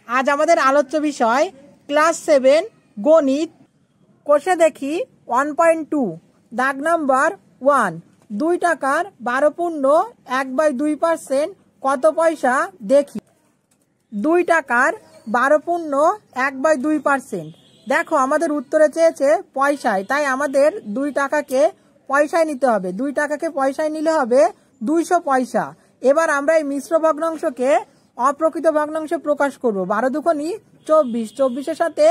আজ আমাদের আলোচ্য বিষয় ক্লাস 7 গণিত। কোষে দেখি 1.2 দাগ নাম্বার 1। 2 টাকার 12 পূর্ণ 1/2% কত পয়সা দেখি। 2 টাকার 12 পূর্ণ 1/2%। দেখো আমাদের উত্তরে চেয়েছে পয়সায়, তাই আমাদের 2 টাকাকে পয়সায় নিতে হবে। 2 টাকাকে পয়সায় নিলে হবে 200 পয়সা। এবার আমরা এই মিশ্র ভগ্নাংশকে অপ্রকৃত ভগ্নাংশে প্রকাশ করব। 12 দুগুণে 24, 24-এর সাথে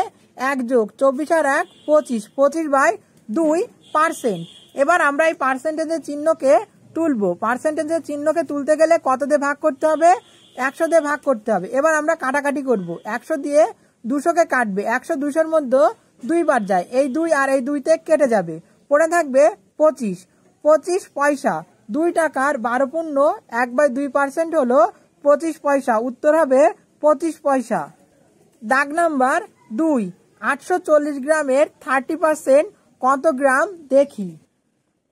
1 যোগ 24 আর 1 25, 25/2%। এবার আমরা এই পার্সেন্টেজের চিহ্নকে তুলব। পার্সেন্টেজের চিহ্নকে তুলতে গেলে কত দিয়ে ভাগ করতে হবে? 100 দিয়ে ভাগ করতে হবে। এবার আমরা কাটাকাটি করব। 100 দিয়ে 200কে কাটবে। 100 200-এর মধ্যে 2 বার যায়, এই 2 আর এই 2 তে কেটে যাবে, পড়ে থাকবে 25, 25 পয়সা। 2 টাকার 12 পূর্ণ 1/2% হলো 25 পয়সা। উত্তর হবে 25 পয়সা। দাগ নাম্বার 2। 840 গ্রামের 30% কত গ্রাম দেখি।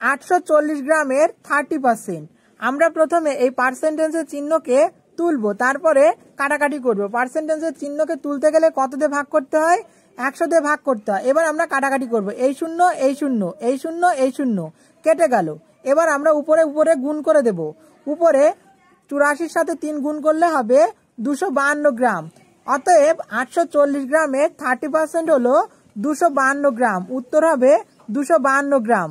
840 গ্রামের 30%। আমরা প্রথমে এই পার্সেন্টেজের চিহ্নকে তুলব, তারপরে কাটাকাটি করব। পার্সেন্টেজের চিহ্নকে তুলতে গেলে কত দিয়ে ভাগ করতে হয়? 100 দিয়ে ভাগ করতে হয়। এবার আমরা কাটাকাটি করব। এই শূন্য এই শূন্য এই শূন্য এই শূন্য কেটে গেল। এবার আমরা উপরে উপরে গুণ করে দেব। উপরে 84-র সাথে 3 গুণ করলে হবে 252 গ্রাম। অতএব 840 গ্রামের 30% হলো 252 গ্রাম। উত্তর হবে 252 গ্রাম।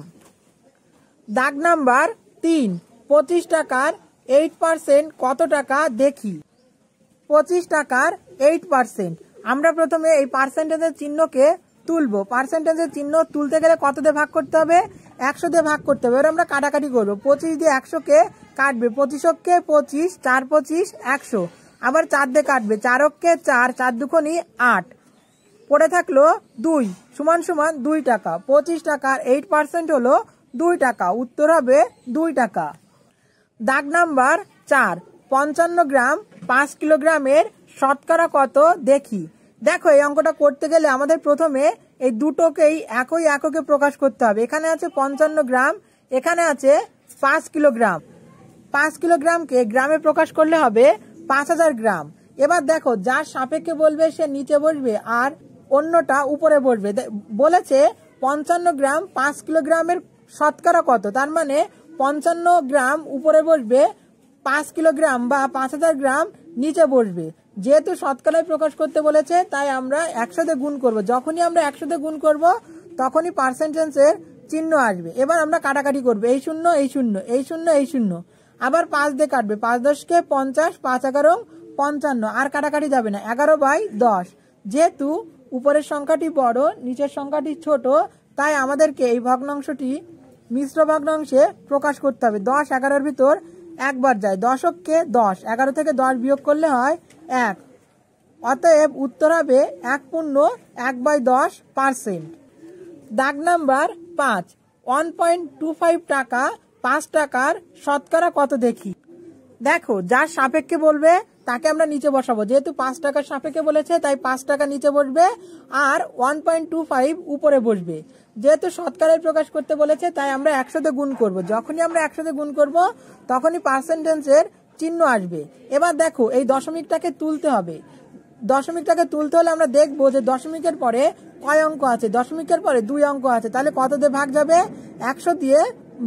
দাগ নাম্বার 3। 25 টাকার 8% কত টাকা দেখি। 25 টাকার 8%। আমরা প্রথমে এই পার্সেন্টেজের চিহ্নকে তুলব। পার্সেন্টেজের চিহ্ন তুলতে গেলে কত দিয়ে ভাগ করতে হবে? 100 দিয়ে ভাগ করতে হবে। এবার আমরা কাটাকাটি করব। 25 দিয়ে 100কে কাটবে, 25কে 25, 4 25 100। আবার 4 দিয়ে কাটবে, 4কে 4, 4 দুগুণে 8, পড়ে থাকলো 2 সমান সমান 2 টাকা। 25 টাকার 8% হলো 2 টাকা। উত্তর হবে 2 টাকা। দাগ নাম্বার 4। 55 গ্রাম 5 কিলোগ্রামের শতকরা কত দেখি। দেখো এই অঙ্কটা করতে গেলে আমাদের প্রথমে এই দুটোকেই একই এককে প্রকাশ করতে হবে। এখানে আছে 55 গ্রাম, এখানে আছে 5 কিলোগ্রাম। 5 কিলোগ্রামকে গ্রামে প্রকাশ করলে হবে 5000 গ্রাম। এবার দেখো যার সাপেক্ষে বলবে সে নিচে বসবে আর অন্যটা উপরে বসবে। বলেছে 55 গ্রাম 5 কিলোগ্রামের শতকরা কত, তার মানে 55 গ্রাম উপরে বসবে, 5 কিলোগ্রাম বা 5000 গ্রাম নিচে বসবে। যেহেতু শতকরায় প্রকাশ করতে বলেছে তাই আমরা 100 দিয়ে গুণ করব। যখনই আমরা 100 দিয়ে গুণ করব তখনই পার্সেন্টেজের চিহ্ন আসবে। এবার আমরা কাটাকাটি করব। এই শূন্য এই শূন্য এই শূন্য এই শূন্য, আবার 5 দিয়ে কাটবে, 5 10কে 50, 5 11 55, আর কাটাকাটি যাবে না, 11/10। যেহেতু উপরের সংখ্যাটি বড় নিচের সংখ্যাটি ছোট, তাই আমাদেরকে এই ভগ্নাংশটি মিশ্র ভগ্নাংশে প্রকাশ করতে হবে। 10 11-এর ভিতর একবার যায়, 10কে 10, 11 থেকে 10 বিয়োগ করলে হয় 1। অতএব উত্তর হবে 1 পূর্ণ 1/10%। দাগ নাম্বার 5। 1.25 টাকা 5 টাকার শতকরা কত দেখি। দেখো যার সাপেক্ষে বলবে তাকে আমরা নিচে বসাবো। যেহেতু 5 টাকার সাপেক্ষে বলেছে তাই 5 টাকা নিচে বসবে আর 1.25 উপরে বসবে। যেহেতু শতকরায় প্রকাশ করতে বলেছে তাই আমরা 100 দিয়ে গুণ করব। যখনই আমরা 100 দিয়ে গুণ করব তখনই পার্সেন্টেজের চিহ্ন আসবে। এবার দেখো এই দশমিকটাকে তুলতে হবে। দশমিকটাকে তুলতে হলে আমরা দেখবো যে দশমিকের পরে কয় অঙ্ক আছে। দশমিকের পরে 2 অঙ্ক আছে, তাহলে কত দিয়ে ভাগ যাবে? 100 দিয়ে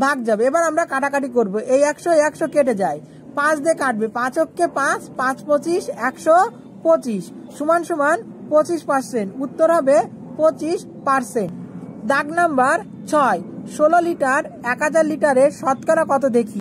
ভাগ যাবে। এবার আমরা কাটাকাটি করব। এই 100 কেটে যায়, 5 দিয়ে কাটবে, 5কে 5, 5 25 125 সমান সমান 25%। উত্তর হবে 25%। দাগ নাম্বার 6। 16 লিটার 1000 লিটারের শতকরা কত দেখি।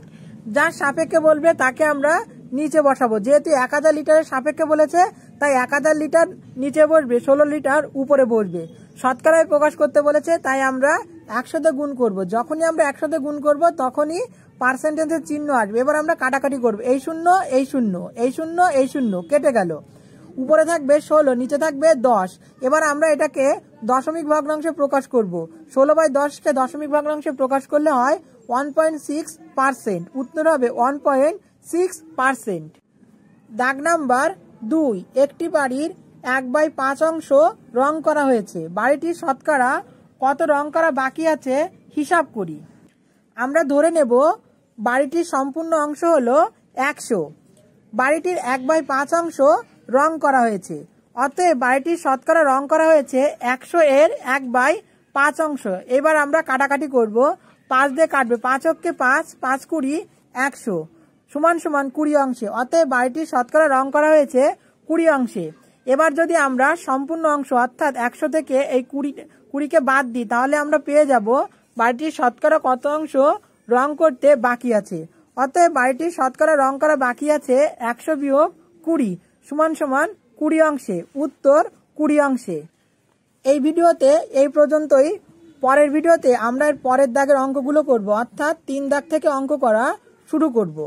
যার সাপেক্ষে বলবে তাকে আমরা নিচে বসাবো। যেহেতু 1000 লিটারের সাপেক্ষে বলেছে তাই 1000 লিটার নিচে বসবে, 16 লিটার উপরে বসবে। শতকরায় প্রকাশ করতে বলেছে তাই আমরা 100 দিয়ে গুণ করব। যখনই আমরা 100 দিয়ে গুণ করব তখনই পার্সেন্টেজের চিহ্ন আসবে। এবার আমরা কাটাকাটি করব। এই শূন্য এই শূন্য এই শূন্য এই শূন্য কেটে গেল, উপরে থাকবে 16, নিচে থাকবে 10। এবার আমরা এটাকে দশমিক ভগ্নাংশে প্রকাশ করব। 16/10কে দশমিক ভগ্নাংশে প্রকাশ করলে হয় 1.6%। উত্তর হবে 1.6%। দাগ নাম্বার 2। একটি বাড়ির 1/5 অংশ রং করা হয়েছে। বাড়িটির শতকরা কত রং করা বাকি আছে হিসাব করি। আমরা ধরে নেব বাড়িটির সম্পূর্ণ অংশ হলো 100। বাড়িটির 1/5 অংশ রং করা হয়েছে। অতএব বাড়িটির শতকরা রং করা হয়েছে 100 এর 1/5 অংশ। এবার আমরা কাটাকাটি করব। 5 দিয়ে কাটবে, 5 অক্ষে 5, 5 20, 100 সমান সমান 20 অংশে। অতএব বাড়িটির শতকরা রং করা হয়েছে 20 অংশে। এবার যদি আমরা সম্পূর্ণ অংশ অর্থাৎ 100 থেকে এই 20কে বাদ দিই, তাহলে আমরা পেয়ে যাব বাড়িটির শতকরা কত অংশ রং করতে বাকি আছে। অতএব বাড়িটির শতকরা রং করা বাকি আছে 100 বিয়োগ 20 সমান সমান 20 অংশে। উত্তর 20 অংশে। এই ভিডিওতে এই পর্যন্তই। পরের ভিডিওতে আমরা এর পরের দাগের অঙ্কগুলো করব, অর্থাৎ 3 দাগ থেকে অঙ্ক করা শুরু করব।